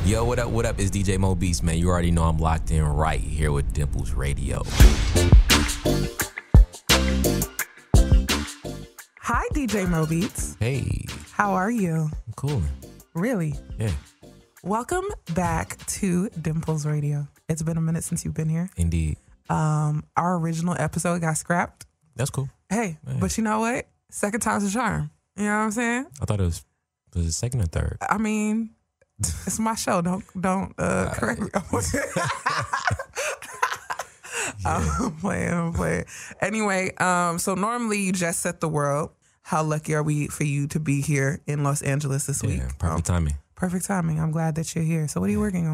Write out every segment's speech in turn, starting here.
Yo, what up, what up? It's DJ Mo Beatz, man. You already know I'm locked in right here with Dimplez Radio. Hi, DJ Mo Beatz. Hey. How are you? I'm cool. Really? Yeah. Welcome back to Dimplez Radio. It's been a minute since you've been here. Indeed. Our original episode got scrapped. That's cool. Hey, Man. But you know what? Second time's a charm. You know what I'm saying? I thought was it second or third? I mean, it's my show. Don't correct me. I'm playing. Anyway, so normally you just set the world. How lucky are we for you to be here in Los Angeles this week? Perfect timing. Perfect timing. I'm glad that you're here. So what are you working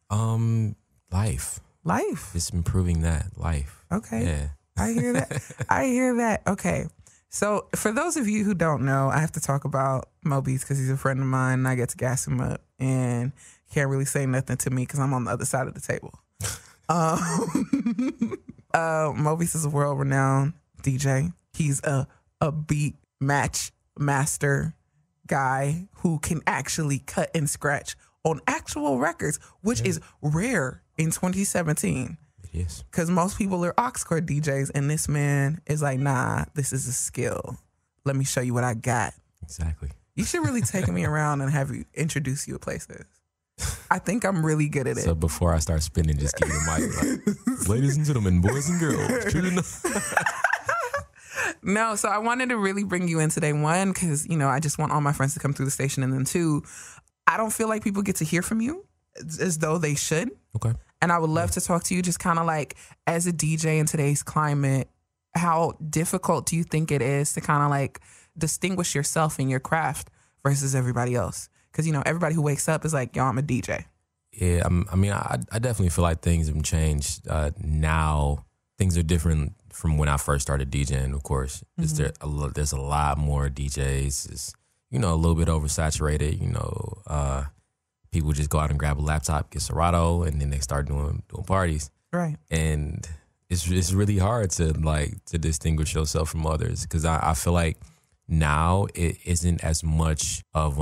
on? Life. Life. Just improving that life. Okay. Yeah. I hear that. Okay. So for those of you who don't know, I have to talk about Mo Beatz because he's a friend of mine and I get to gas him up and can't really say nothing to me because I'm on the other side of the table. Mo Beatz is a world-renowned DJ. He's a beat match master guy who can actually cut and scratch on actual records, which is rare in 2017. It is. Because most people are aux cord DJs, and this man is like, nah, this is a skill. Let me show you what I got. Exactly. You should really take me around and have you introduce you to places. I think I'm really good at it. So before I start spinning, just give me the mic. Like, ladies and gentlemen, boys and girls. No, so I wanted to really bring you in today. One, because, I just want all my friends to come through the station. And then two, I don't feel like people get to hear from you as though they should. Okay. And I would love to talk to you just kind of like as a DJ in today's climate, how difficult do you think it is to kind of like distinguish yourself in your craft versus everybody else? Because, everybody who wakes up is like, yo, I'm a DJ. Yeah, I definitely feel like things have changed. Now things are different from when I first started DJing, of course. Mm-hmm. There's a lot more DJs. It's, a little bit oversaturated, people just go out and grab a laptop, get Serato, and then they start doing parties. Right. And it's really hard to distinguish yourself from others because I feel like now it isn't as much of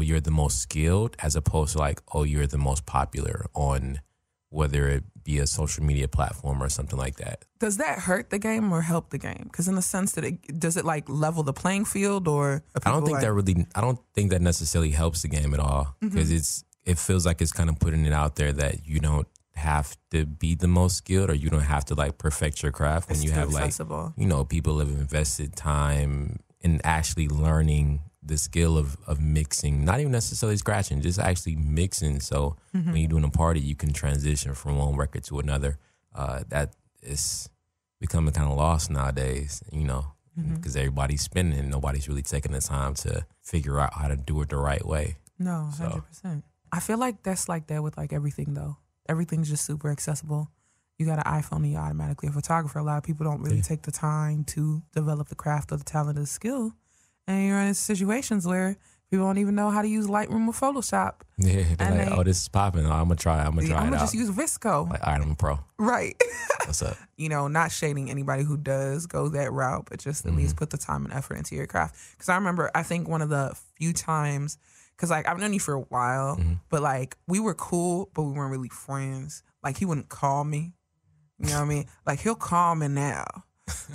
you're the most skilled as opposed to like, you're the most popular on whether it be a social media platform or something like that. Does that hurt the game or help the game? Because in the sense that does it like level the playing field or? I don't think that necessarily helps the game at all because it feels like it's kind of putting it out there that you don't have to be the most skilled or you don't have to like perfect your craft when you have accessible. People have invested time in actually learning the skill of mixing, not even necessarily scratching, just actually mixing. So when you're doing a party, you can transition from one record to another. That is becoming kind of lost nowadays, because everybody's spinning and nobody's really taking the time to figure out how to do it the right way. No, 100%. I feel like that's like that with like everything though. Everything's just super accessible. You got an iPhone and you're automatically a photographer. A lot of people don't really take the time to develop the craft or the talent or the skill. And you're in situations where people don't even know how to use Lightroom or Photoshop. Yeah, they're like, this is popping. I'm going to try it out. I'm going to just use VSCO. Like, all right, I'm a pro. Right. What's up? Not shading anybody who does go that route, but just at least put the time and effort into your craft. Because I remember, I think one of the few times, because like I've known you for a while, but like we were cool, but we weren't really friends. Like he wouldn't call me. You know what I mean? Like he'll call me now.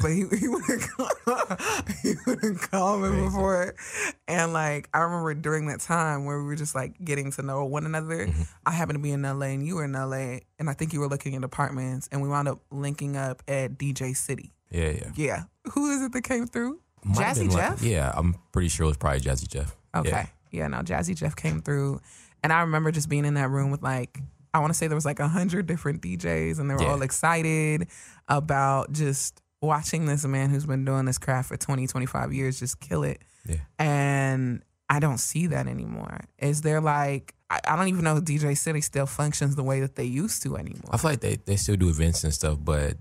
But he wouldn't call me before. And like I remember during that time where we were just like getting to know one another, I happened to be in LA and you were in LA and I think you were looking at apartments and we wound up linking up at DJ City. Yeah. Who is it that came through? Jazzy Jeff? Yeah, I'm pretty sure it was probably Jazzy Jeff. Okay. Yeah, no, Jazzy Jeff came through. And I remember just being in that room with like, I want to say there was like 100 different DJs and they were all excited about just watching this man who's been doing this craft for 20, 25 years just kill it. Yeah. And I don't see that anymore. Is there like, I don't even know if DJ City still functions the way that they used to anymore. I feel like they still do events and stuff, but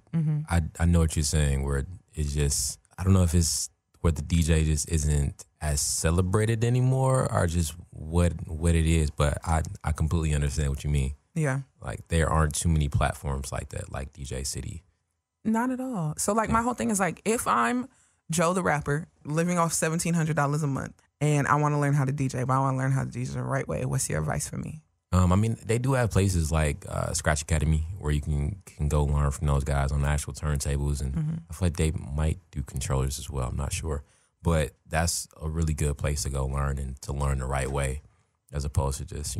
I know what you're saying where it's just, I don't know if it's where the DJ just isn't as celebrated anymore or just what it is, but I completely understand what you mean. Yeah. Like there aren't too many platforms like that, like DJ City. Not at all. So like my whole thing is like, if I'm Joe the rapper living off $1,700 a month and I want to learn how to DJ, but I want to learn how to DJ the right way, what's your advice for me? I mean, they do have places like Scratch Academy where you can go learn from those guys on the actual turntables, and I feel like they might do controllers as well. I'm not sure, but that's a really good place to go learn and to learn the right way, as opposed to just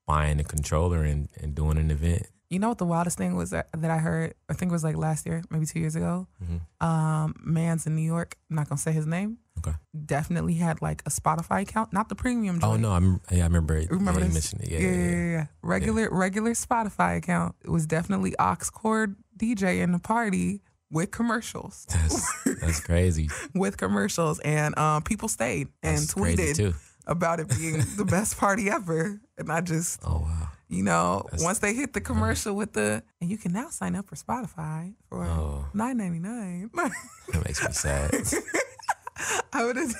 buying a controller and doing an event. You know what the wildest thing was that I heard? I think it was like last year, maybe 2 years ago. Man's in New York. I'm not gonna say his name. Okay. Definitely had like a Spotify account, not the premium joint. Oh no, I remember it. Remember you this? mentioned it. Yeah. Regular Spotify account. It was definitely aux cord DJ in the party with commercials. That's crazy. With commercials, and people stayed and That's crazy tweeted too. about it being the best party ever. And I just, Oh wow. once they hit the commercial with and you can now sign up for Spotify for $9.99. That makes me sad. I would have,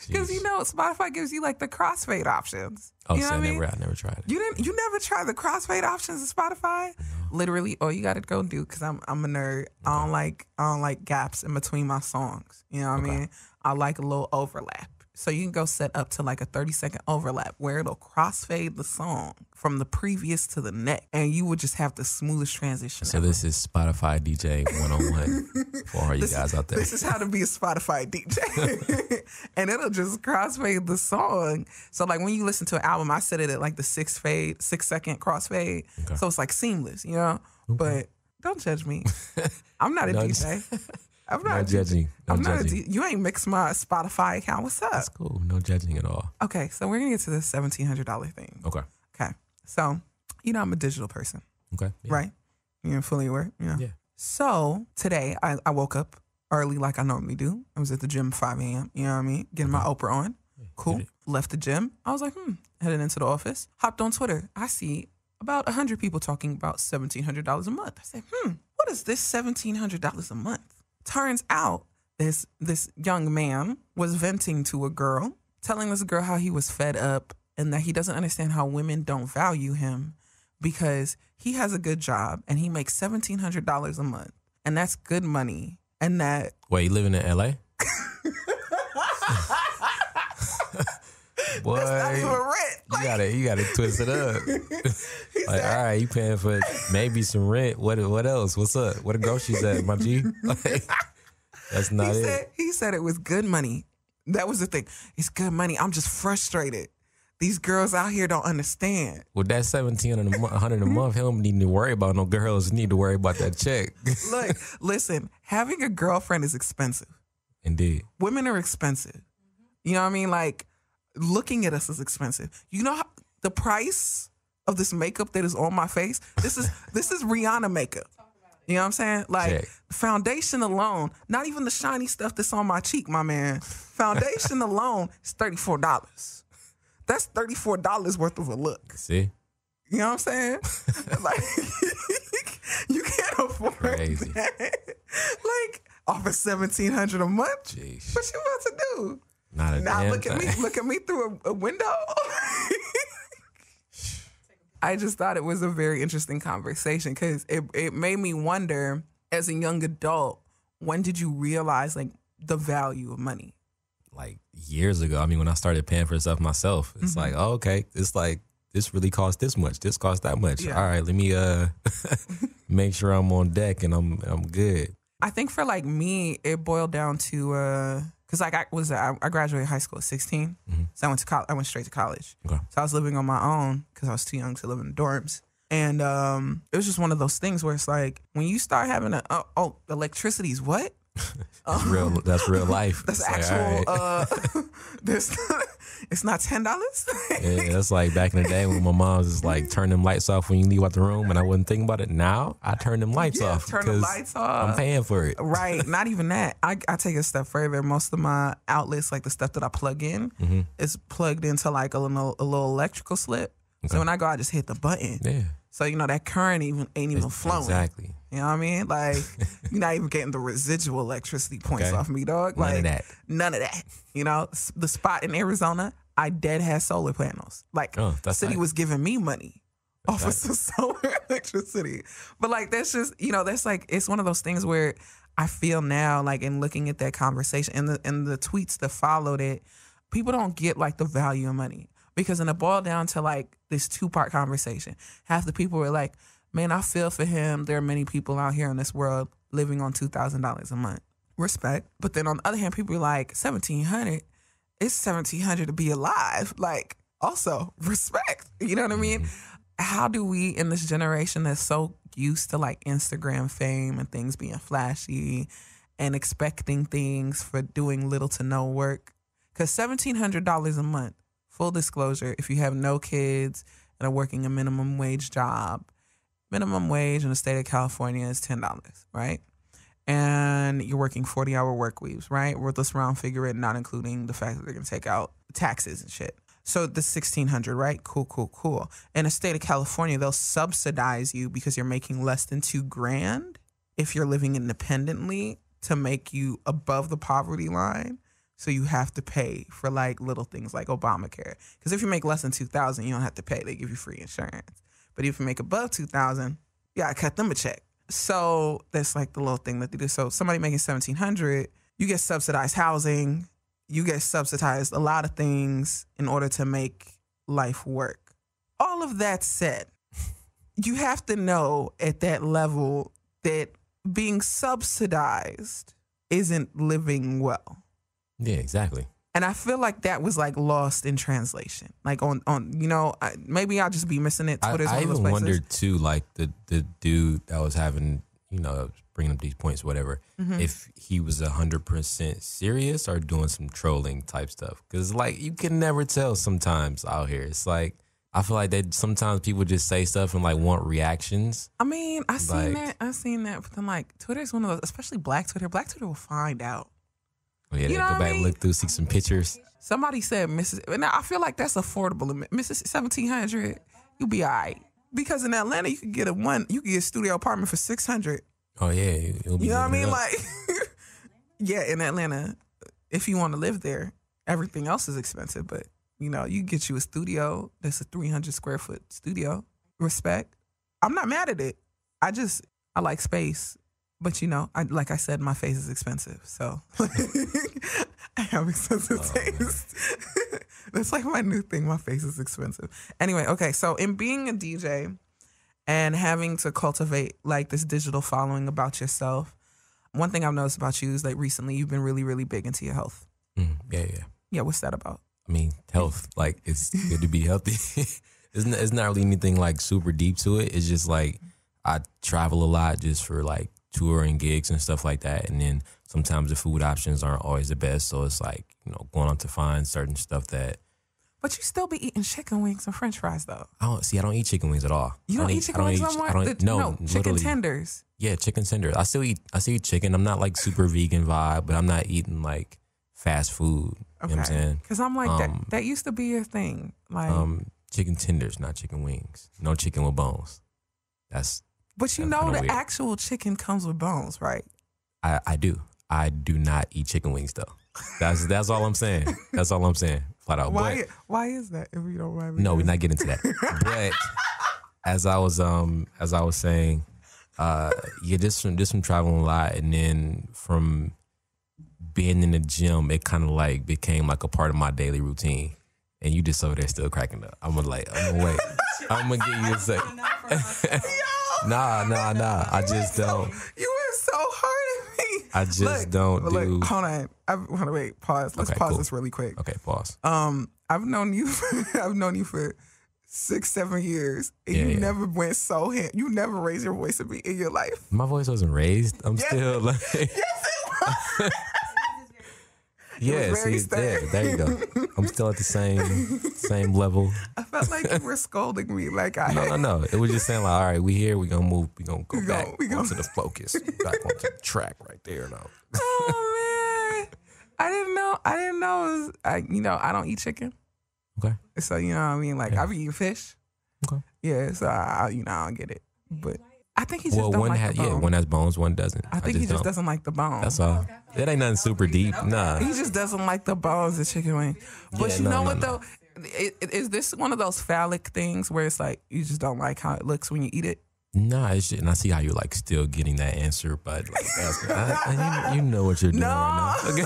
because Spotify gives you like the crossfade options. Oh, you know so what I mean? I never tried it. You never tried the crossfade options of Spotify? No. Literally, all you got to go do, because I'm a nerd. Okay. I don't like gaps in between my songs. You know what I mean? I like a little overlap. So you can go set up to like a 30-second overlap where it'll crossfade the song from the previous to the next, and you would just have the smoothest transition. So ever. This is Spotify DJ 101 for all you guys out there. This is how to be a Spotify DJ. And it'll just crossfade the song. So like when you listen to an album, I set it at like the 6-second crossfade. Okay. So it's like seamless, Okay. But don't judge me. I'm not a DJ. I'm not judging. You ain't mixed my Spotify account. What's up? That's cool. No judging at all. Okay, so we're going to get to this $1,700 thing. Okay. So, I'm a digital person. Okay. Yeah. Right? You're fully aware? Yeah. So, today, I woke up early like I normally do. I was at the gym 5 a.m., you know what I mean? Getting my Oprah on. Cool. Left the gym. I was like, headed into the office. Hopped on Twitter. I see about 100 people talking about $1,700 a month. I said, what is this $1,700 a month? Turns out this young man was venting to a girl, telling this girl how he was fed up and that he doesn't understand how women don't value him because he has a good job and he makes $1,700 a month. And that's good money. And that... Wait, you living in L.A.? Boy, that's not even rent. You gotta twist it up. Like, all right, you paying for maybe some rent. What else? What's up? What the groceries at, my G? Like, that's not it. He said it was good money. That was the thing. It's good money. I'm just frustrated. These girls out here don't understand. With that $1,700 a month, he don't need to worry about no girls. He need to worry about that check. Look, listen, having a girlfriend is expensive. Indeed. Women are expensive. You know what I mean? Like, looking at us is expensive. You know the price of this makeup that is on my face? This is Rihanna makeup. You know what I'm saying? Like, foundation alone, not even the shiny stuff that's on my cheek, my man. Foundation alone is $34. That's $34 worth of a look. See? You know what I'm saying? Like, you can't afford Crazy. that. Like, off of $1,700 a month? Jeez. What you about to do? Not a damn look at me through a window. I just thought it was a very interesting conversation because it made me wonder, as a young adult, when did you realize like the value of money? Like years ago. I mean, when I started paying for stuff myself, it's like, oh, okay, it's like this really costs this much, this costs that much. Yeah. All right, let me make sure I'm on deck and I'm good. I think for like me, it boiled down to because like I graduated high school at 16, so I went to college. I went straight to college. Okay. So I was living on my own because I was too young to live in the dorms, and it was just one of those things where it's like when you start having electricity's what? That's real life. That's actual. Right. It's not $10. Yeah, that's like back in the day when my mom was just like, turn them lights off when you leave out the room, and I wasn't thinking about it. Now I turn them lights off. Turn the lights off. I'm paying for it. Right. Not even that. I take it a step further. Most of my outlets, like the stuff that I plug in, is plugged into like a little electrical slip. Okay. So when I go, I just hit the button. Yeah. So that current ain't even flowing. Exactly. You know what I mean? Like, you're not even getting the residual electricity points off me, dog. Like, none of that. The spot in Arizona, I dead had solar panels. Like, the city was giving me money off of some solar electricity. But, like, that's just, that's like, it's one of those things where I feel now, like, in looking at that conversation and the tweets that followed it, people don't get, like, the value of money. Because in it boiled down to, like, this two-part conversation. Half the people were like, man, I feel for him. There are many people out here in this world living on $2,000 a month. Respect. But then on the other hand, people were like, $1,700, it's $1,700 to be alive. Like, also, respect. You know what I mean? How do we, in this generation that's so used to like Instagram fame and things being flashy and expecting things for doing little to no work? Because $1,700 a month, full disclosure, if you have no kids and are working a minimum wage job, minimum wage in the state of California is $10, right? And you're working 40-hour work weeks, right? Let's round figure it, not including the fact that they're going to take out taxes and shit. So the $1,600, right? Cool. In the state of California, they'll subsidize you because you're making less than $2,000 if you're living independently to make you above the poverty line. So you have to pay for like little things like Obamacare. Because if you make less than $2,000, you don't have to pay. They give you free insurance. But if you make above $2,000, you gotta cut them a check. So that's like the little thing that they do. So somebody making $1,700, you get subsidized housing. You get subsidized a lot of things in order to make life work. All of that said, you have to know at that level that being subsidized isn't living well. Yeah, exactly. And I feel like that was like lost in translation. Like on maybe I'll just be missing it. Twitter's I one of those even places. wondered too, like the dude that was having, bringing up these points, whatever, if he was 100% serious or doing some trolling type stuff. Because like you can never tell sometimes out here. It's like I feel like that sometimes people just say stuff and like want reactions. I mean, I seen that, but then like Twitter's one of those, especially Black Twitter. Black Twitter will find out. Oh, yeah, they go back and look through, see some pictures. Somebody said Mississippi. Now I feel like that's affordable. Mississippi, $1,700, you'll be all right. Because in Atlanta, you could get a studio apartment for $600. Oh yeah, you'll be. You know what I mean? Like, yeah, in Atlanta, if you want to live there, everything else is expensive. But you get you a studio that's a 300 square foot studio. Respect. I'm not mad at it. I like space. But like I said, my face is expensive. So I have expensive taste. That's like my new thing. My face is expensive. Anyway, okay. So in being a DJ and having to cultivate like this digital following about yourself, one thing I've noticed about you is like recently you've been really, really big into your health. Yeah. Yeah, what's that about? I mean, health. Like it's good to be healthy. It's not really anything like super deep to it. It's just like I travel a lot just for like touring gigs and stuff like that, and then sometimes the food options aren't always the best, so it's like going on to find certain stuff that. But you still be eating chicken wings and French fries though. I don't eat chicken wings at all. You don't eat chicken wings no more? No, chicken tenders. Yeah, chicken tenders. I still eat chicken. I'm not like super vegan vibe, but I'm not eating like fast food. Okay. You know what I'm saying? Because I'm like that used to be your thing. Like chicken tenders, not chicken wings. No chicken with bones. But the weird. Actual chicken comes with bones, right? I do. I do not eat chicken wings though. That's all I'm saying. That's all I'm saying. Flat out. Why is that? If you don't mind me. No, we're not getting to that. But as I was saying, just from traveling a lot, and then from being in the gym, it kind of like became like a part of my daily routine. And you just over there still cracking up. I'm gonna wait. I'm gonna give you a second. Nah. I just don't. You went so hard at me. I just don't do. Look, hold on. I want to wait. Pause. Let's pause this really quick. Okay, pause. I've known you for 6-7 years, and you never went so you never raised your voice at me in your life. My voice wasn't raised. I'm still like. Yes, it was. Yeah, there you go. I'm still at the same level. I felt like you were scolding me. Like No. It was just saying like, all right, we here. We gonna move. We gonna go back onto the focus. Back onto the track right there now. Oh man, I didn't know. I don't eat chicken. Okay. So you know what I mean. Like I've eaten fish. Okay. Yeah. So I don't get it, but. I think he just don't like the bone. Yeah, one has bones, one doesn't. I think he just doesn't like the bone. That's all. It ain't nothing super deep. Nah. He just doesn't like the bones of chicken wing. But you know what though? Is this one of those phallic things where it's like you just don't like how it looks when you eat it? Nah, it's just, and I see how you're like still getting that answer, but like, you know what you're doing right now. Okay.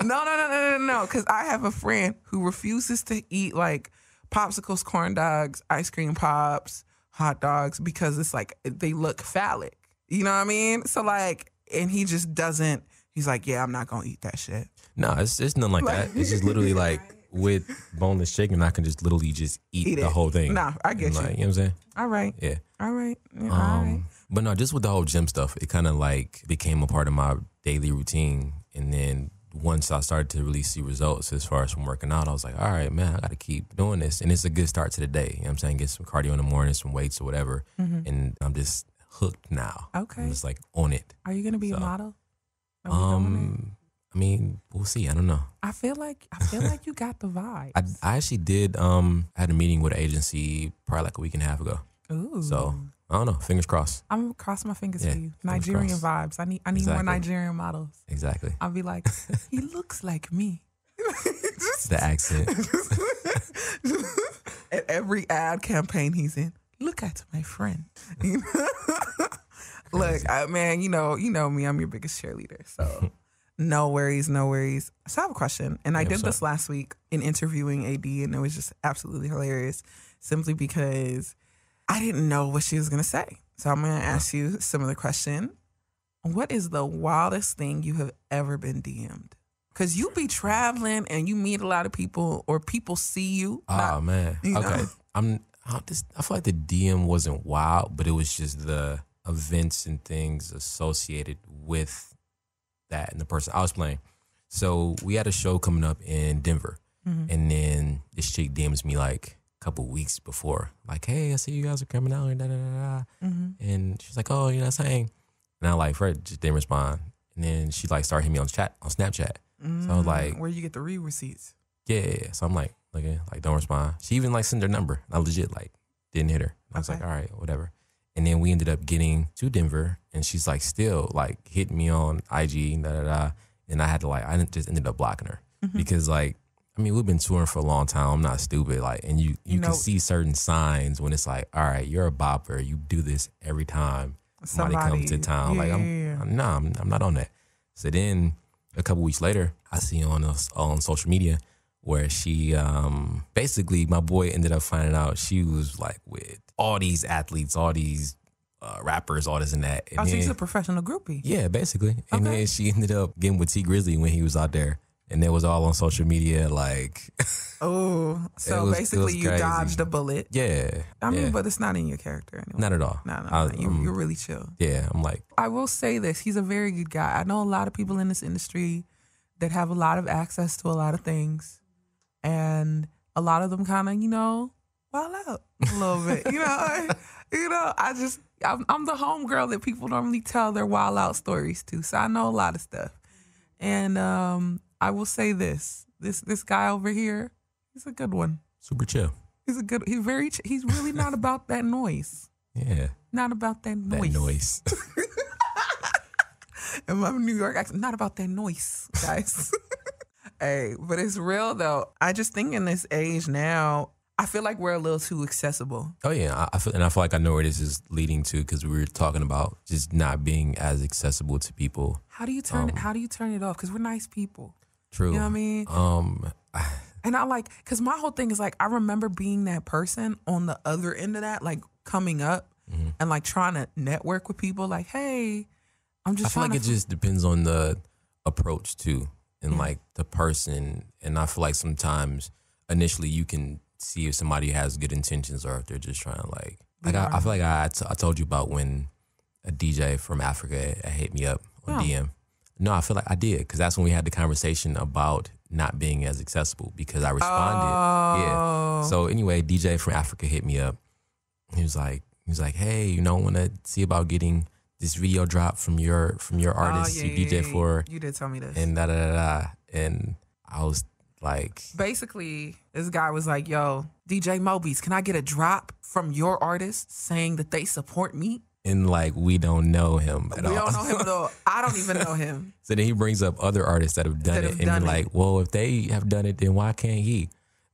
No. Because I have a friend who refuses to eat like popsicles, corn dogs, ice cream pops, hot dogs, because it's like they look phallic. You know what I mean? So like, and he just doesn't. He's like, yeah, I'm not gonna eat that shit. No, it's nothing like that. It's just literally like with boneless chicken, I can just literally just eat the whole thing. Nah, I get you. Like, you know what I'm saying? All right. Yeah. All right. Yeah, all right. But no, just with the whole gym stuff, it kind of like became a part of my daily routine. And then once I started to really see results as far as from working out, I was like, all right, man, I got to keep doing this. And it's a good start to the day. You know what I'm saying? Get some cardio in the morning, some weights or whatever. And I'm just hooked now. Okay. I'm just like on it. Are you going to be a model? I mean, we'll see. I don't know. I feel like you got the vibe. I actually did. I had a meeting with an agency probably like a week and a half ago. Ooh. So I don't know. Fingers crossed. I'm gonna cross my fingers for you. Nigerian vibes. I need more Nigerian models. Exactly. I'll be like, he looks like me. The accent. At every ad campaign he's in, look at my friend. Look, man, you know me. I'm your biggest cheerleader. So no worries. So I have a question, and I did this last week in interviewing AD, and it was just absolutely hilarious, simply because I didn't know what she was gonna say. So I'm gonna ask you a similar question. What is the wildest thing you have ever been DM'd? Because you be traveling and you meet a lot of people, or people see you. Oh man. Okay. Know. I feel like the DM wasn't wild, but it was just the events and things associated with that and the person I was playing. So we had a show coming up in Denver, and then this chick DMs me like a couple weeks before, like, "Hey, I see you guys are coming out," and and she's like, "Oh, you know what I'm saying?" And I like, Fred just didn't respond, and then she like started hitting me on Snapchat. So I was like, where you get the receipts? Yeah. So I'm like, looking, like, don't respond. She even like sent her number. I legit like didn't hit her. I was like, all right, whatever. And then we ended up getting to Denver, and she's like still like hitting me on IG, and I had to like, I just ended up blocking her because like, I mean, we've been touring for a long time. I'm not stupid. Like, and you can see certain signs when it's like, all right, you're a bopper. You do this every time somebody comes to town. Yeah, like, I'm not on that. So then a couple weeks later, I see on social media where she, basically my boy ended up finding out she was like with all these athletes, all these rappers, all this and that. And so she's a professional groupie. Yeah, basically. And then she ended up getting with T Grizzly when he was out there. And it was all on social media, like. Oh, so basically you dodged a bullet. Yeah. I mean, but it's not in your character anyway. Not at all. No. You're really chill. Yeah, I'm like. I will say this. He's a very good guy. I know a lot of people in this industry that have a lot of access to a lot of things. And a lot of them kind of, wild out a little bit. I'm the homegirl that people normally tell their wild out stories to. So I know a lot of stuff. And I will say this guy over here, he's a good one. Super chill. He's really not about that noise. Yeah. Not about that noise. And my New York accent, not about that noise, guys. Hey, but it's real though. I just think in this age now, I feel like we're a little too accessible. Oh yeah, I feel like I know where this is leading to, because we were talking about just not being as accessible to people. How do you turn it off? Because we're nice people. True. You know what I mean? And I like, because my whole thing is like, I remember being that person on the other end of that, like coming up and like trying to network with people. Like, hey, I feel like it just depends on the approach too, and like the person. And I feel like sometimes initially you can see if somebody has good intentions or if they're just trying to like I feel like I told you about when a DJ from Africa hit me up on DM. No, I feel like I did, because that's when we had the conversation about not being as accessible, because I responded. Yeah. So anyway, DJ from Africa hit me up. He was like, hey, want to see about getting this video drop from your artist you DJ for. You did tell me this. And and I was like, basically, this guy was like, yo, DJ Mo Beatz, can I get a drop from your artist saying that they support me? And like, we don't know him at all. We don't know him at all. I don't even know him. So then he brings up other artists that have done it. And he's like, well, if they have done it, then why can't he?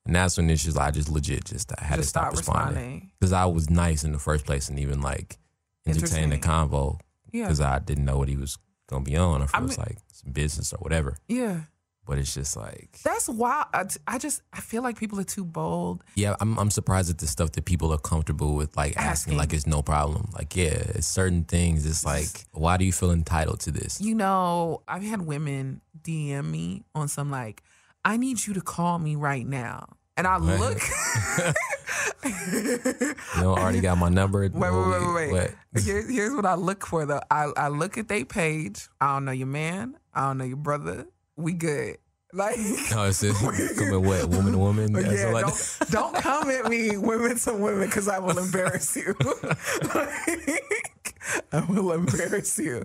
And that's when it's just, I just legit I had to stop responding. Because I was nice in the first place and even like entertaining the convo. Because I didn't know what he was going to be on, or if it was like some business or whatever. Yeah. But it's just like... That's wild. I feel like people are too bold. Yeah, I'm surprised at the stuff that people are comfortable with, like asking like it's no problem. Like, yeah, it's certain things. It's like, why do you feel entitled to this? You know, I've had women DM me on some like, I need you to call me right now. And I look... You know, already got my number. Wait. Here's what I look for, though. I look at their page. I don't know your man. I don't know your brother. We good. Like, no, it's coming what? Woman to woman? Yeah, don't come at me, women to women, because I will embarrass you. I will embarrass you.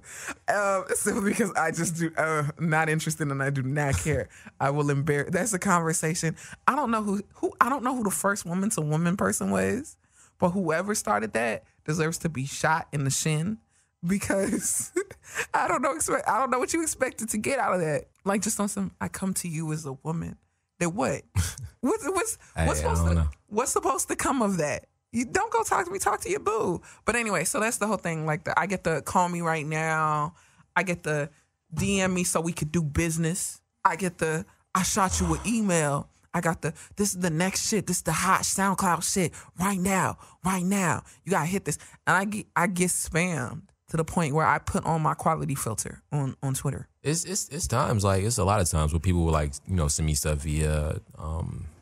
Simply because I just do not interested and I do not care. I will embarrass. That's a conversation. I don't know who I don't know who the first woman to woman person was, but whoever started that deserves to be shot in the shin. Because I don't know what you expected to get out of that. Like, just on some, I come to you as a woman. Then what? What's supposed to come of that? You don't go talk to me. Talk to your boo. But anyway, so that's the whole thing. Like, I get the call me right now. I get the DM me so we could do business. I get the I shot you an email. I got this is the next shit. This is the hot SoundCloud shit right now. You gotta hit this. And I get spammed to the point where I put on my quality filter on Twitter. It's times, like, it's a lot of times where people will, like, you know, send me stuff via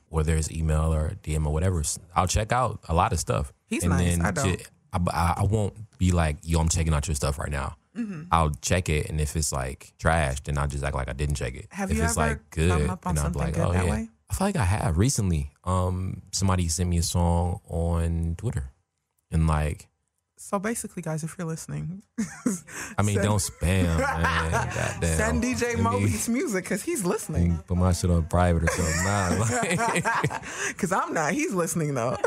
whether it's email or DM or whatever. I'll check out a lot of stuff. He's and nice. Then I don't. I won't be like, yo, I'm checking out your stuff right now. Mm-hmm. I'll check it, and if it's like trash, then I'll just act like I didn't check it. Have if you it's ever like good, come up on and I'm something like, good oh that yeah. way? I feel like I have recently. Somebody sent me a song on Twitter, and like. So basically, guys, if you're listening, I mean, don't spam, man. Goddamn. Send DJ Mo Beatz music because he's listening. Put my shit on private or something. Nah, because I'm not. He's listening though.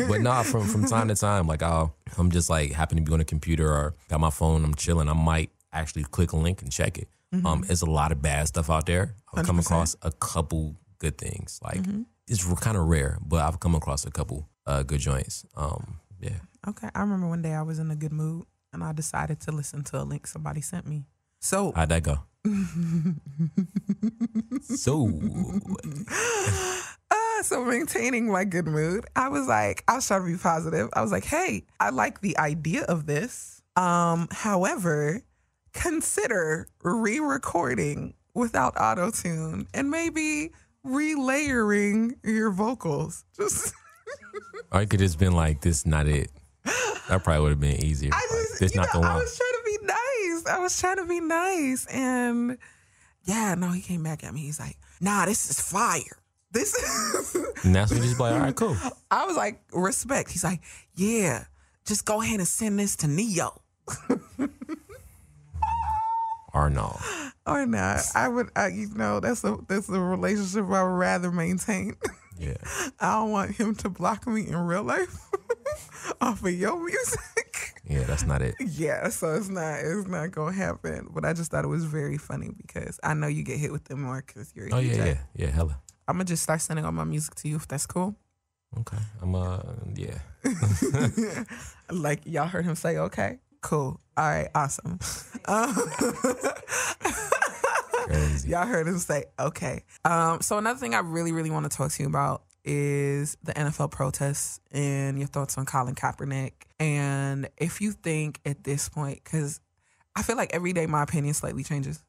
But nah, from time to time, like I'm just like happen to be on a computer or got my phone, I'm chilling. I might actually click a link and check it. Mm-hmm. There's a lot of bad stuff out there. I've 100%. Come across a couple good things. Like it's kind of rare, but I've come across a couple good joints. Yeah. Okay. I remember one day I was in a good mood and I decided to listen to a link somebody sent me. So how'd that go? So maintaining my good mood, I was trying to be positive. I was like, hey, I like the idea of this. However, consider re-recording without auto-tune and maybe relayering your vocals. Just or it could just been like, this not it. That probably would have been easier. This not the one. I was trying to be nice. And yeah, no, he came back at me. He's like, nah, this is fire. This is... And that's when you just like, all right, cool. I was like, respect. He's like, yeah, just go ahead and send this to Neo. Or no. Or not. That's a relationship I would rather maintain. Yeah. I don't want him to block me in real life off of your music. Yeah, that's not it. Yeah, so it's not gonna happen. But I just thought it was very funny because I know you get hit with them more because you're a DJ. Yeah, hella. I'm gonna just start sending all my music to you if that's cool. Okay. yeah. Like y'all heard him say, okay, cool. All right, awesome. Crazy. Y'all heard him say, okay. So another thing I really, really want to talk to you about is the NFL protests and your thoughts on Colin Kaepernick. And if you think at this point, because I feel like every day my opinion slightly changes.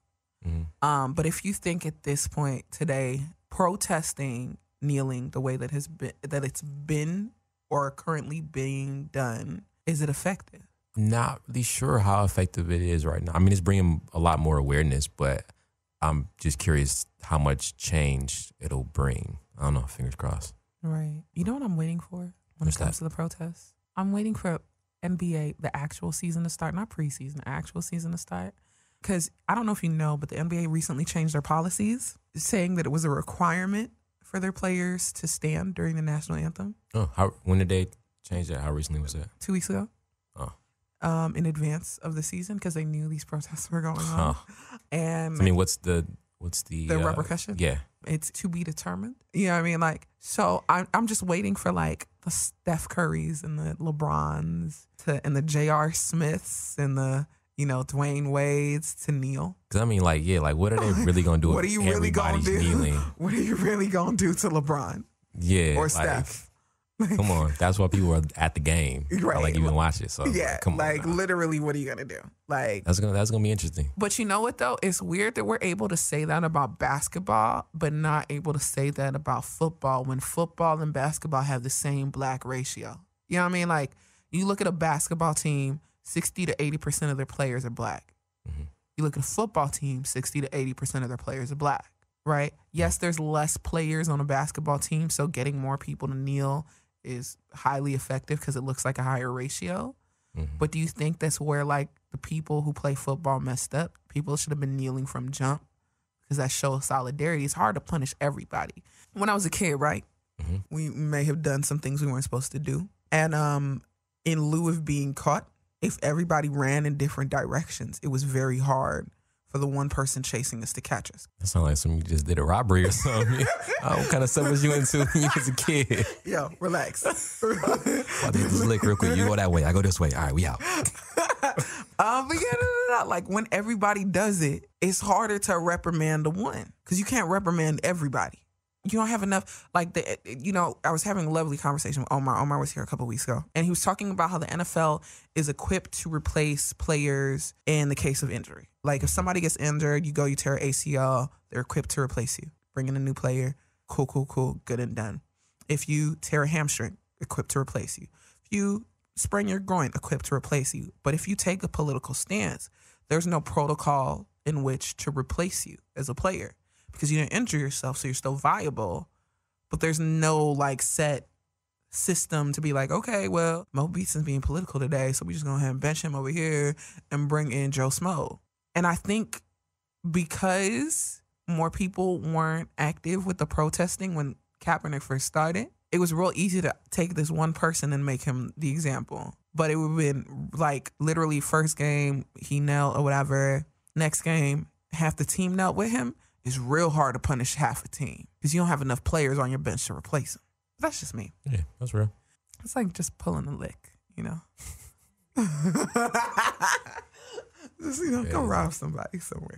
Mm-hmm. But if you think at this point today, protesting, kneeling the way that it's been or currently being done, is it effective? Not really sure how effective it is right now. I mean, it's bringing a lot more awareness, but I'm just curious how much change it'll bring. I don't know. Fingers crossed. Right. You know what I'm waiting for when it comes to the protests? I'm waiting for NBA, the actual season to start, not preseason, the actual season to start. Because I don't know if you know, but the NBA recently changed their policies, saying that it was a requirement for their players to stand during the national anthem. Oh, when did they change that? How recently was that? 2 weeks ago. Oh. In advance of the season because they knew these protests were going on. And I mean, what's the repercussion? Yeah, it's to be determined. You know what I mean? Like, so I'm just waiting for like the Steph Currys and the LeBrons and the J.R. Smiths and the Dwayne Wade's to kneel. Because I mean, like, yeah, like, what are they really going to do what are if you really gonna everybody's do? kneeling? What are you really going to do to LeBron? Yeah. Or like, Steph? Come on. That's why people are at the game. Right. I like even watch it. So Yeah. come on. Like, literally, what are you going to do? Like, That's gonna be interesting. but you know what, though? It's weird that we're able to say that about basketball, but not able to say that about football when football and basketball have the same black ratio. You know what I mean? Like, you look at a basketball team, 60 to 80% of their players are black. Mm-hmm. You look at a football team, 60 to 80% of their players are black, right? Yes, there's less players on a basketball team, so getting more people to kneel is highly effective because it looks like a higher ratio. Mm-hmm. But do you think that's where, like, the people who play football messed up? People should have been kneeling from jump because that shows solidarity. It's hard to punish everybody. When I was a kid, right, we may have done some things we weren't supposed to do. And in lieu of being caught, if everybody ran in different directions, it was very hard for the one person chasing us to catch us. That sounds like something you just did a robbery or something. What kind of stuff was you into when you was a kid? Yo, relax. About to hit this lick real quick. You go that way. I go this way. All right, we out. But yeah, no. Like, when everybody does it, it's harder to reprimand the one because you can't reprimand everybody. You don't have enough, like, I was having a lovely conversation with Omar. Omar was here a couple of weeks ago, and he was talking about how the NFL is equipped to replace players in the case of injury. Like, if somebody gets injured, you tear an ACL, they're equipped to replace you. Bring in a new player, cool, good and done. If you tear a hamstring, equipped to replace you. If you sprain your groin, equipped to replace you. But if you take a political stance, there's no protocol in which to replace you as a player. Because you didn't injure yourself, so you're still viable. But there's no, like, set system to be like, okay, well, Mo Beatz is being political today, so we just go ahead and bench him over here and bring in Joe Smo. And I think because more people weren't active with the protesting when Kaepernick first started, it was real easy to take this one person and make him the example. But it would have been, like, literally first game, he knelt or whatever. Next game, half the team knelt with him. It's real hard to punish half a team because you don't have enough players on your bench to replace them. That's just me. Yeah, that's real. It's like just pulling a lick, Just, go rob somebody somewhere.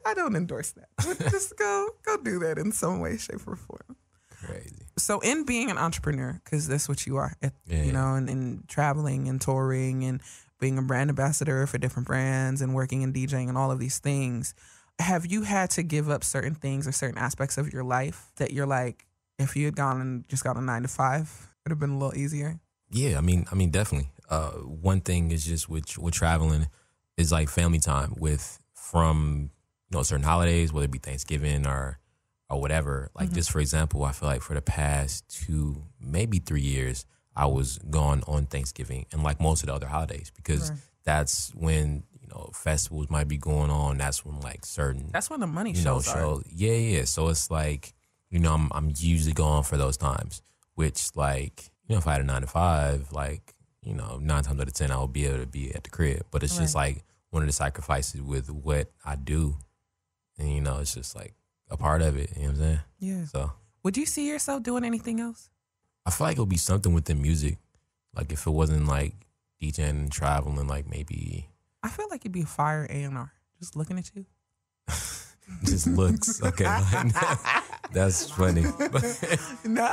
I don't endorse that. But just go do that in some way, shape, or form. Crazy. So in being an entrepreneur, because that's what you are, and traveling and touring and being a brand ambassador for different brands and working in DJing and all of these things, have you had to give up certain things or certain aspects of your life that you're like, if you had gone and just got a 9-to-5, it would have been a little easier? Yeah, I mean, definitely. One thing is just with traveling is like family time from certain holidays, whether it be Thanksgiving or whatever. Like just for example, I feel like for the past 2, maybe 3 years, I was gone on Thanksgiving and like most of the other holidays because that's when festivals might be going on. That's when like certain that's when the money shows are. Yeah. So it's like I'm usually gone for those times. Which like if I had a 9-to-5, like 9 times out of 10 I would be able to be at the crib. But it's just like one of the sacrifices with what I do, and it's just like a part of it. You know what I'm saying? Yeah. So would you see yourself doing anything else? I feel like it would be something within music. Like if it wasn't like DJing and traveling, like maybe. I feel like it'd be a fire A&R. Just looking at you. Just looks. Okay. That's funny. Right. Nah,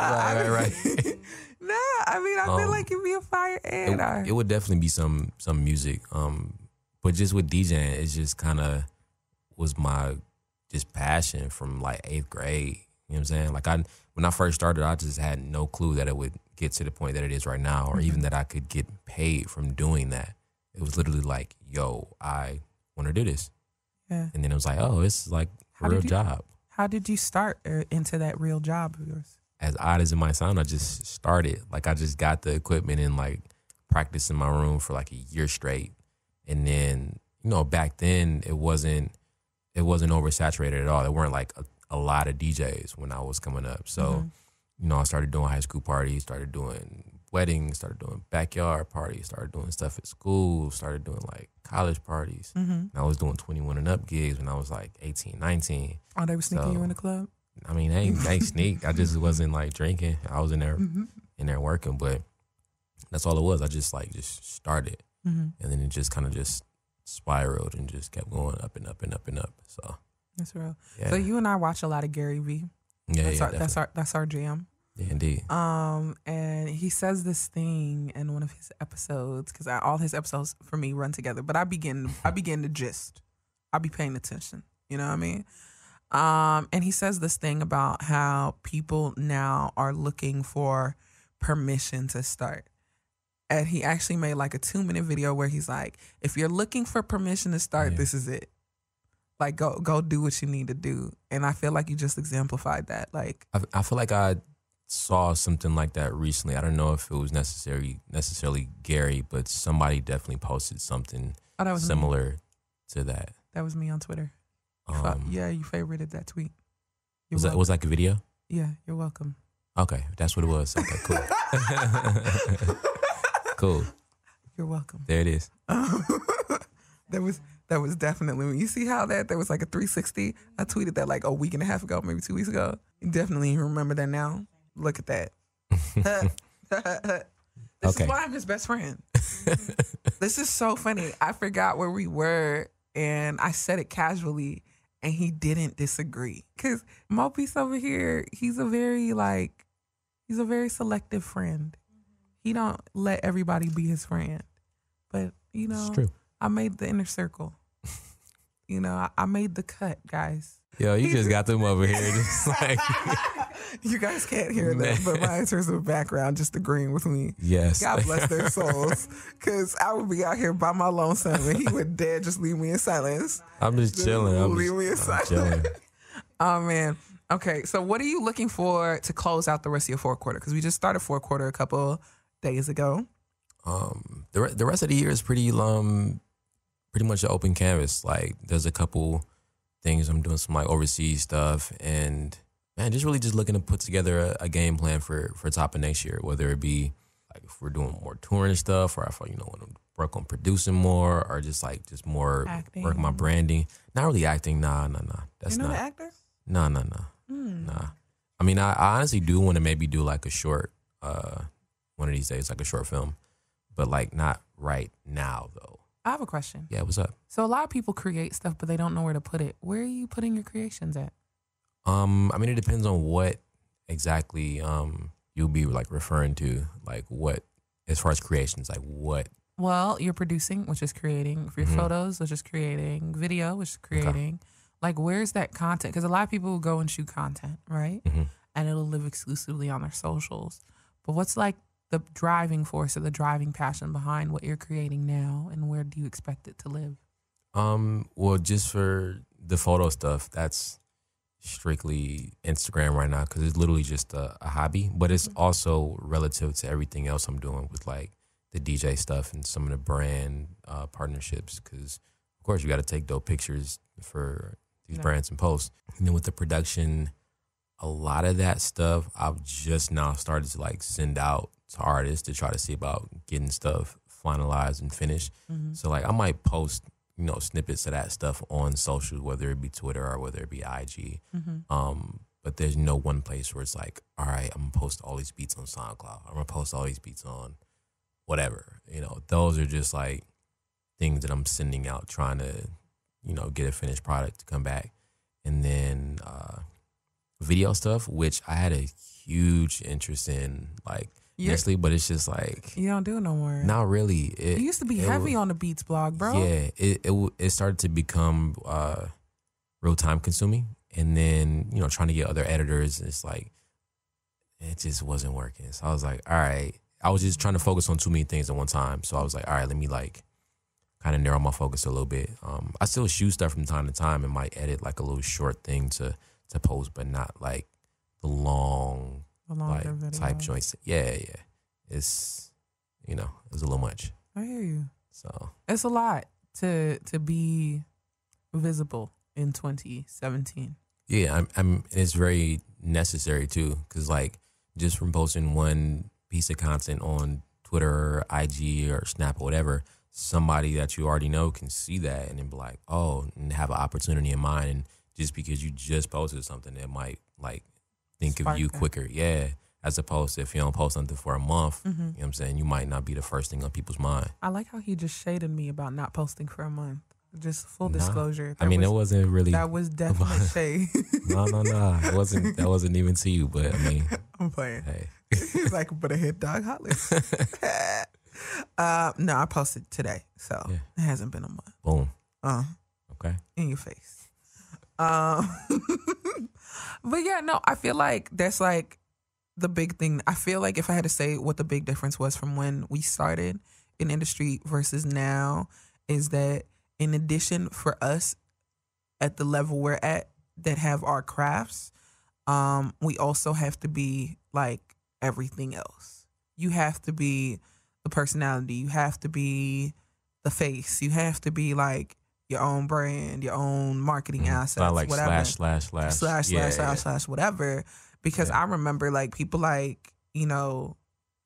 I mean, I feel like it'd be a fire A&R. It would definitely be some music. But just with DJing, it just kind of was my just passion from like 8th grade. You know what I'm saying? Like when I first started, I just had no clue that it would get to the point that it is right now, or even that I could get paid from doing that. It was literally like, yo, I want to do this. Yeah. And then it was like, oh, it's like a real job. How did you start into that real job of yours? As odd as it might sound, I just started. Like I just got the equipment and like practiced in my room for like a year straight. And then, back then it wasn't oversaturated at all. There weren't like a lot of DJs when I was coming up. So, I started doing high school parties, started doing weddings, started doing backyard parties, started doing stuff at school, started doing like college parties. And I was doing 21 and up gigs when I was like 18, 19. Oh, they were sneaking you in the club? I mean, they ain't sneak. I just wasn't like drinking. I was in there working, but that's all it was. I just started. Mm-hmm. And then it just kind of just spiraled and just kept going up and up and up and up. So that's real. yeah. So you and I watch a lot of Gary Vee. Yeah, That's our jam. Yeah, indeed. And he says this thing in one of his episodes, because all his episodes for me run together. But I begin to gist. I be paying attention. You know what I mean? And he says this thing about how people now are looking for permission to start. And he actually made like a 2-minute video where he's like, if you're looking for permission to start, this is it. Like, go do what you need to do. And I feel like you just exemplified that. Like, I feel like I saw something like that recently. I don't know if it was necessarily Gary, but somebody definitely posted something similar to that. That was me on Twitter. Yeah, you favorited that tweet. Was like a video? Yeah, you're welcome. Okay, that's what it was. Okay, cool. Cool. You're welcome. There it is. That was definitely me. You see how there was like a 360? I tweeted that like a week and a half ago, maybe 2 weeks ago. You definitely remember that now. Look at that. This is why I'm his best friend. This is so funny. I forgot where we were and I said it casually and he didn't disagree. Because Mo Beatz over here, he's a very selective friend. He don't let everybody be his friend. But, you know, it's true. I made the inner circle. You know, I made the cut, guys. Yo, you just got them over here just like... You guys can't hear that, but my interest of background just agreeing with me. Yes. God bless their souls. Because I would be out here by my lonesome and he would dare just leave me in silence. I'm just chilling. Leave me in silence. Chilling. Oh, man. Okay, so what are you looking for to close out the rest of your fourth quarter? Because we just started fourth quarter a couple days ago. The rest of the year is pretty much an open canvas. Like, there's a couple things. I'm doing some like overseas stuff, and man, just looking to put together a game plan for top of next year. Whether it be like if we're doing more touring stuff, or if I want to work on producing more, or just more acting. Work my branding. Not really acting. Nah. That's You're not not an actor. No. Nah. I mean, I honestly do want to maybe do like a short, one of these days, like a short film, but like not right now though. I have a question. Yeah, what's up? So a lot of people create stuff, but they don't know where to put it. Where are you putting your creations at? I mean, it depends on what exactly you'll be like referring to, like what as far as creations, like what. Well, you're producing, which is creating for your photos, which is creating video, which is creating. Okay. Like, where's that content? Because a lot of people will go and shoot content, right? And it'll live exclusively on their socials. But what's like the driving force or the driving passion behind what you're creating now, and where do you expect it to live? Well, just for the photo stuff, that's strictly Instagram right now because it's literally just a hobby, but it's also relative to everything else I'm doing with like the DJ stuff and some of the brand partnerships because, of course, you got to take dope pictures for these brands and posts. And then with the production, a lot of that stuff I've just now started to like send out to artists to try to see about getting stuff finalized and finished. So like I might post, snippets of that stuff on social, whether it be Twitter or whether it be IG. But there's no one place where it's like, all right, I'm gonna post all these beats on SoundCloud. I'm gonna post all these beats on whatever. Those are just like things that I'm sending out, trying to, get a finished product to come back. And then video stuff, which I had a huge interest in, like, initially, but it's just like you don't do it no more. Not really. It used to be heavy on the Beats blog, bro. Yeah, it started to become real time consuming, and then trying to get other editors, it's like it just wasn't working. So I was like, all right, I was just trying to focus on too many things at one time. So I was like, all right, let me like kind of narrow my focus a little bit. I still shoot stuff from time to time and might edit like a little short thing to post, but not like the long like type joints. Yeah. It's it was a little much. I hear you. So it's a lot to be visible in 2017. Yeah, it's very necessary too, because like just from posting one piece of content on Twitter or IG or Snap or whatever, somebody that you already know can see that and then be like, oh, and have an opportunity in mind. And just because you just posted something, that might like think of you quicker. Yeah. As opposed to if you don't post something for a month, you know what I'm saying, you might not be the first thing on people's mind. I like how he just shaded me about not posting for a month. Just full disclosure. I mean, it wasn't really. That was definitely shade. No. It wasn't. That wasn't even to you. But I mean, I'm playing. Hey, He's like, but a hit dog holler. No, I posted today, so it hasn't been a month. Boom. Okay. In your face. But yeah, no, I feel like that's like the big thing. I feel like if I had to say what the big difference was from when we started in industry versus now is that in addition for us at the level we're at that have our crafts, we also have to be like everything else. You have to be the personality. You have to be the face. You have to be like your own brand, your own marketing assets, not like whatever. slash, whatever. Because I remember like people like, you know,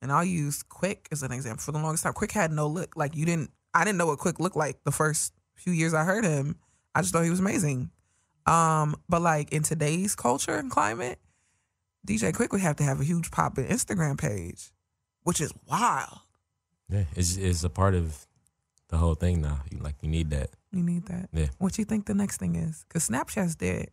and I'll use Quick as an example. For the longest time, Quick had no look. Like I didn't know what Quick looked like the first few years I heard him. I just thought he was amazing. But like in today's culture and climate, DJ Quick would have to have a huge pop in Instagram page, which is wild. Yeah, it's a part of the whole thing now. You need that. You need that. Yeah. What you think the next thing is? Because Snapchat's dead.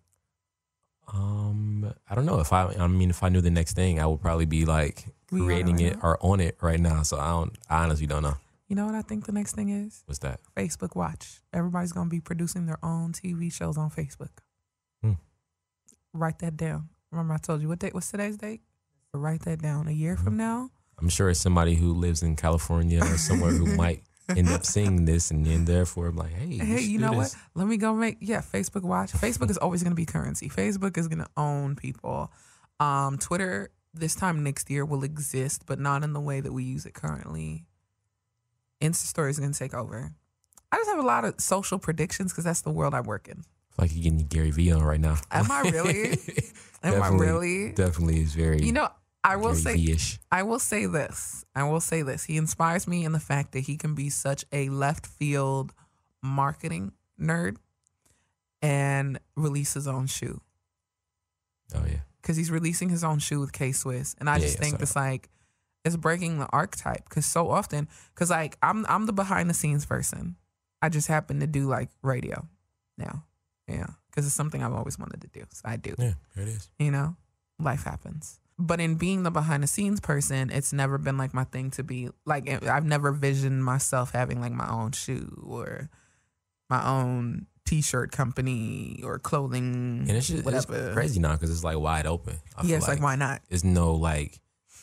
I don't know if I knew the next thing, I would probably be like creating it or on it right now. So I honestly don't know. You know what I think the next thing is? What's that? Facebook Watch. Everybody's gonna be producing their own TV shows on Facebook. Write that down. Remember I told you what's today's date? Write that down. A year from now. I'm sure it's somebody who lives in California or somewhere who might end up seeing this and then therefore I'm like, hey, you know what? Let me go Facebook Watch. Facebook is always going to be currency. Facebook is going to own people. Twitter this time next year will exist, but not in the way that we use it currently. Insta Story is going to take over. I just have a lot of social predictions because that's the world I work in. Like you're getting Gary Vee on right now. Am I really? Definitely is very. You know, I will say V-ish. I will say this. He inspires me in the fact that he can be such a left field marketing nerd and release his own shoe. Oh yeah. Because he's releasing his own shoe with K-Swiss. And I just think it's like it's breaking the archetype. Because so often, because like I'm the behind the scenes person. I just happen to do like radio now. Yeah. Because it's something I've always wanted to do. So I do. Yeah, there it is. You know, life happens. But in being the behind the scenes person, it's never been like my thing to be like, I've never visioned myself having like my own shoe or my own t-shirt company or clothing. And it's just whatever. It's crazy now because it's like wide open. It's like, why not? It's no like,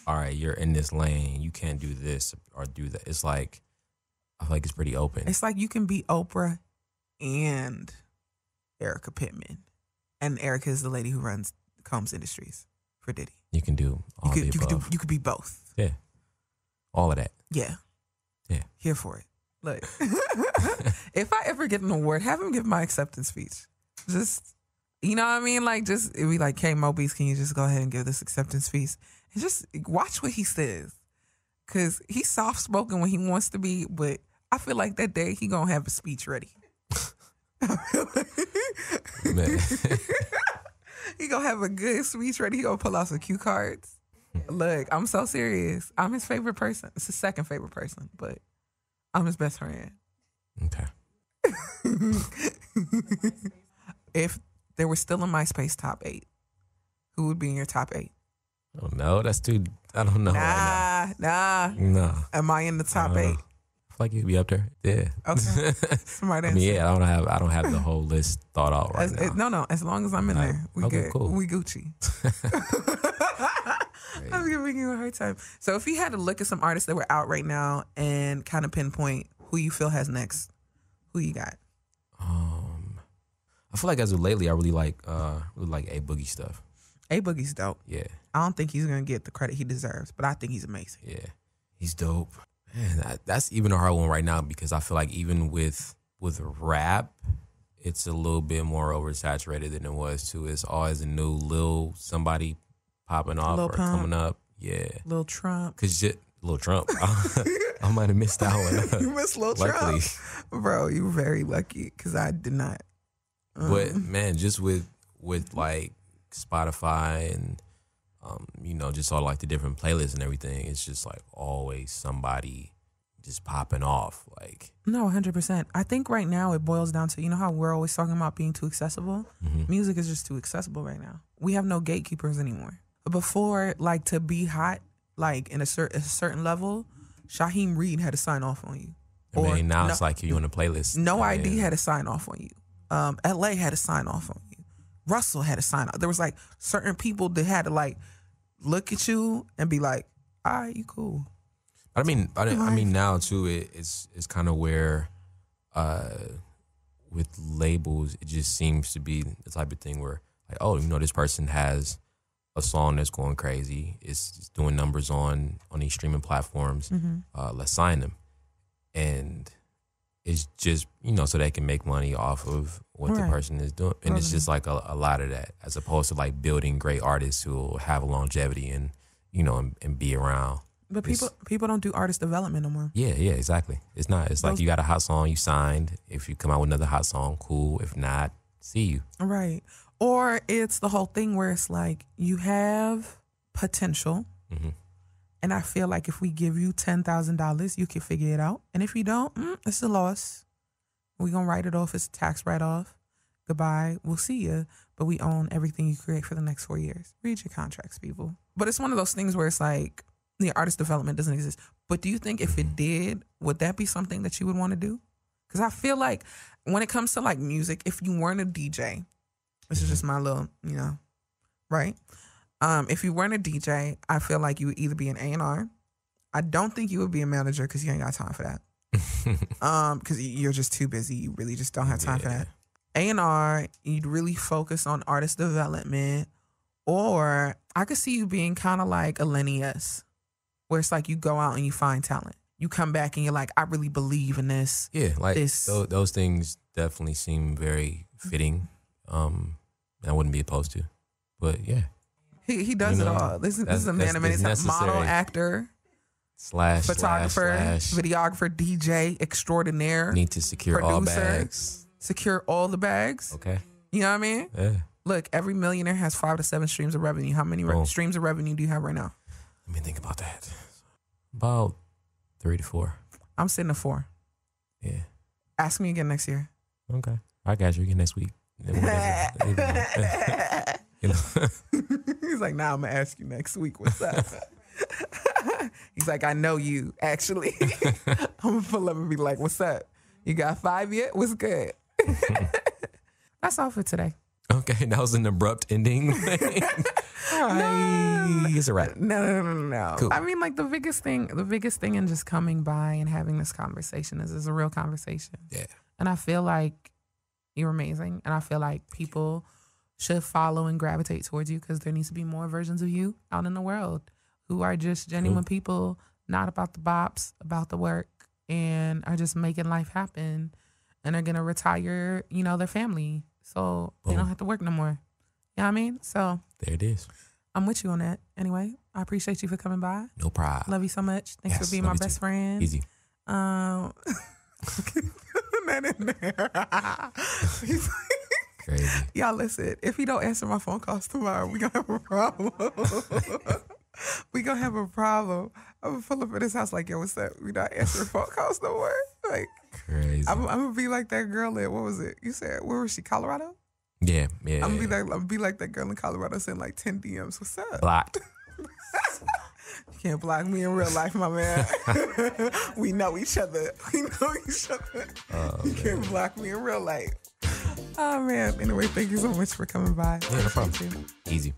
all right, you're in this lane. You can't do this or do that. It's like, I feel like it's pretty open. It's like you can be Oprah and Erica Pittman. And Erica is the lady who runs Combs Industries for Diddy. You can do all the above. You could be both. Yeah. All of that. Yeah. Yeah. Here for it. Look, if I ever get an award, have him give my acceptance speech. Just, you know what I mean? Like, just, it'd be like, hey, Mo Beatz, can you just go ahead and give this acceptance speech? And just watch what he says. Because he's soft-spoken when he wants to be, but I feel like that day he going to have a speech ready. Man. He gonna have a good speech ready. He gonna pull out some cue cards. Look, I'm so serious. I'm his favorite person. It's his second favorite person, but I'm his best friend. Okay. If there were still a MySpace top 8, who would be in your top 8? Oh no, that's too. I don't know. Nah. No. Am I in the top 8? I feel like you'd be up there. Yeah. Okay. Smart answer. I mean, yeah, I don't have the whole list thought out right now. No. As long as I'm in there, we okay, good. Cool. We Gucci. I'm giving you a hard time. So if you had to look at some artists that were out right now and kind of pinpoint who you feel has next, who you got? I feel like as of lately, I really like A Boogie stuff. A Boogie's dope. Yeah. I don't think he's gonna get the credit he deserves, but I think he's amazing. Yeah, he's dope. Man, that's even a hard one right now because I feel like even with rap, it's a little bit more oversaturated than it was too. It's always a new Lil somebody popping off Lil or Pump, coming up. Yeah, Lil Trump. Lil Trump. I might have missed that one. You missed Lil Luckily. Trump, bro. You were very lucky because I did not. But man, just with like Spotify and you know, just all like the different playlists and everything, it's just like always somebody just popping off. Like, no, 100%. I think right now it boils down to, you know how we're always talking about being too accessible? Music is just too accessible right now. We have no gatekeepers anymore. Before, like, to be hot, like in a certain level, Shaheem Reed had to sign off on you. I mean, now it's like you on the playlist. No ID had to sign off on you. LA had to sign off on you. Russell had to sign off. There was like certain people that had to like look at you and be like, all right, you cool. I mean now too, it's kind of where with labels, it just seems to be the type of thing where like, oh, you know, this person has a song that's going crazy. It's doing numbers on these streaming platforms. Let's sign them. And it's just, you know, so they can make money off of what the person is doing. And it's just like a lot of that, as opposed to like building great artists who will have a longevity and, you know, and be around. But people don't do artist development no more. Yeah, exactly. It's not. It's like you got a hot song, you signed. If you come out with another hot song, cool. If not, see you. Right. Or it's the whole thing where it's like you have potential. And I feel like if we give you $10,000, you can figure it out. And if you don't, it's a loss. We're going to write it off. It's a tax write-off. Goodbye. We'll see you. But we own everything you create for the next 4 years. Read your contracts, people. But it's one of those things where it's like the artist development doesn't exist. But do you think if it did, would that be something that you would want to do? Because I feel like when it comes to like music, if you weren't a DJ, this is just my little, you know, right? If you weren't a DJ, I feel like you would either be an A&R. I don't think you would be a manager because you ain't got time for that. Because you're just too busy. You really just don't have time for that. A&R, you'd really focus on artist development. Or I could see you being kind of like a Lenny S, where it's like you go out and you find talent. You come back and you're like, I really believe in this. Yeah, like those things definitely seem very fitting. I wouldn't be opposed to. But yeah. He does it all. This is a man. I mean, he's a model, actor, photographer, videographer, DJ extraordinaire. Need to secure producer, all bags. Secure all the bags. Okay. You know what I mean? Yeah. Look, every millionaire has 5 to 7 streams of revenue. How many streams of revenue do you have right now? Let me think about that. About 3 to 4. I'm sitting at 4. Yeah. Ask me again next year. Okay. I got you again next week. You know. He's like, nah, I'm going to ask you next week. What's up? He's like, I know you, actually. I'm going to pull up and be like, what's up? You got 5 yet? What's good? That's all for today. Okay, that was an abrupt ending. All right. It's a wrap. No. Cool. I mean, like the biggest thing in just coming by and having this conversation is a real conversation. Yeah. And I feel like you're amazing. And I feel like people should follow and gravitate towards you because there needs to be more versions of you out in the world who are just genuine people, not about the bops, about the work, and are just making life happen and are going to retire, you know, their family. So they don't have to work no more. You know what I mean? So there it is. I'm with you on that. Anyway, I appreciate you for coming by. No problem. Love you so much. Thanks for being my best friend. Easy. That in there. Crazy. Y'all listen, if he don't answer my phone calls tomorrow, we gonna have a problem. I'm gonna pull up at his house like, yo, what's up? We not answering phone calls no more. Like, crazy. I'm gonna be like that girl in, what was it? You said, where was she? Colorado? Yeah. I'm gonna be like that girl in Colorado sending like 10 DMs. What's up? Blocked. You can't block me in real life, my man. We know each other. You can't block me in real life. Oh man. Anyway, thank you so much for coming by. Yeah, no problem. Easy.